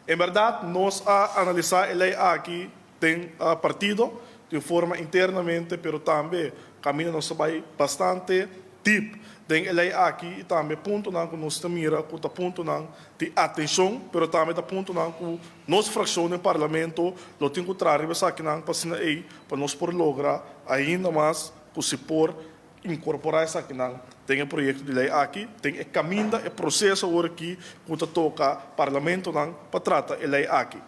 En verdad, nós a analisar a lei aqui tem partido de forma internamente, pero também caminha nós vai bastante deep. Tem a lei aqui e também ponto não que nós mira, que tá ponto não de atenção, pero também tá ponto não que nossa fração no parlamento lo tem que trazer essa aqui não para nós por lograr ainda mais que se por incorporar essa aqui não tem o projeto de lei aqui, tem o caminho, o processo agora aqui que toca parlamento não para tratar a lei aqui.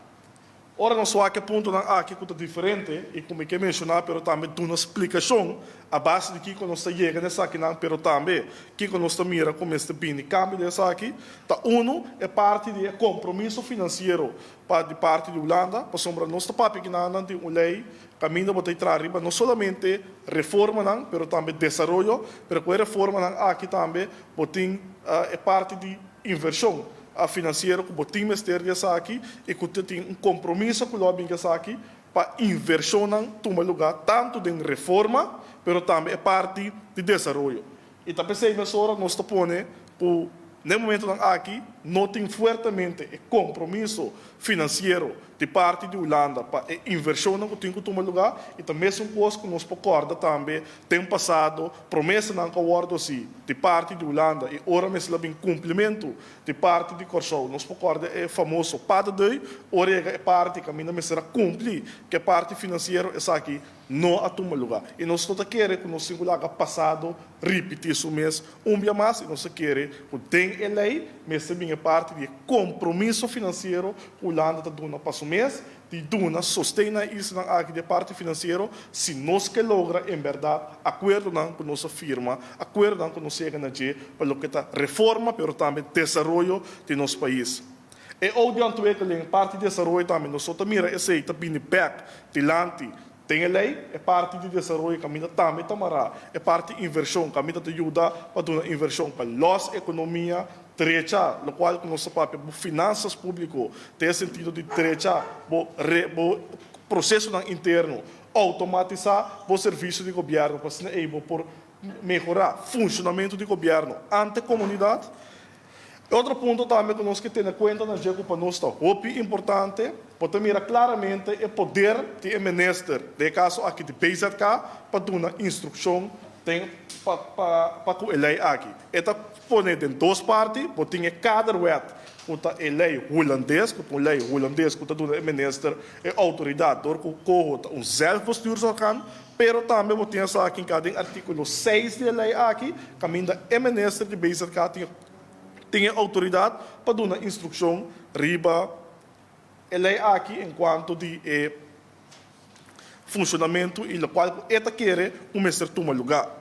Ora, não só aqui ponto não aqui que é diferente e como eu mencionar, pero também dá uma explicação a base de que quando nós chega nessa aqui não, pero também que quando nós mira como este bem cambio dessa aqui, tá é parte de compromisso financeiro de parte de Holanda, para sombra nosso papi que não tem uma lei caminho para trazer arriba não somente reforma não, pero também desenvolvimento, pero com a reforma não aqui também botem é parte de inversão financeiro que o ministério dessa aqui e que tem compromisso com o lobby dessa aqui para inversão tomar lugar tanto de reforma, pero também é parte de desenvolvimento. E também sei nessa hora nós estamos por no momento aqui notem fortemente o compromisso financeiro de parte de Holanda para a inversão que tem que tomar lugar e também são coisas que nós concorda também tem passado promessa não que acordo-se de parte de Holanda e ora mesmo lá bem cumprimento de parte de Corsol nós concorda é famoso para daí ora é parte que ainda será cumprir que a parte financeira essa aqui não a tomar lugar e nós toda queremos que nós singular passado repetir isso mesmo dia mais e nós queremos que tem a lei mas também é parte de compromisso financeiro que Holanda está dando para o mês, de duna sustenta isso aqui de parte financeira, se nós que logra em verdade acordo não com nossa firma, acordo não com nossa energia para o que está reforma, pero também desenvolvimento de nosso país. E hoje em parte de desenvolvimento também nós só mira esse aí também back dilante tem a lei, é parte de desenvolvimento, caminho também tamará, é parte de inversão, caminho de ajuda para dar inversão para a economia derecha, o qual nosso papel, finanças públicas, tem sentido de derecha, o processo interno, automatizar o serviço de governo, para ser able por melhorar o funcionamento do governo ante a comunidade. Outro ponto também que nós que ter em conta na jeito para nós está muito importante, para mirar claramente o poder do ministro, de caso aqui de BZK, para dar uma instrução para a lei aqui. Esta põe em duas partes, porque cada wet, a lei holandesa, que a lei holandesa, que está dando o ministro, a autoridade, door que zelfbestuursorgaan, pero também tem essa aqui em cada artigo 6 da lei aqui, caminho o ministro de BZK tem autoridade para dar uma instrução riba a lei aqui enquanto de funcionamento e o qual esta quer começar a tomar lugar.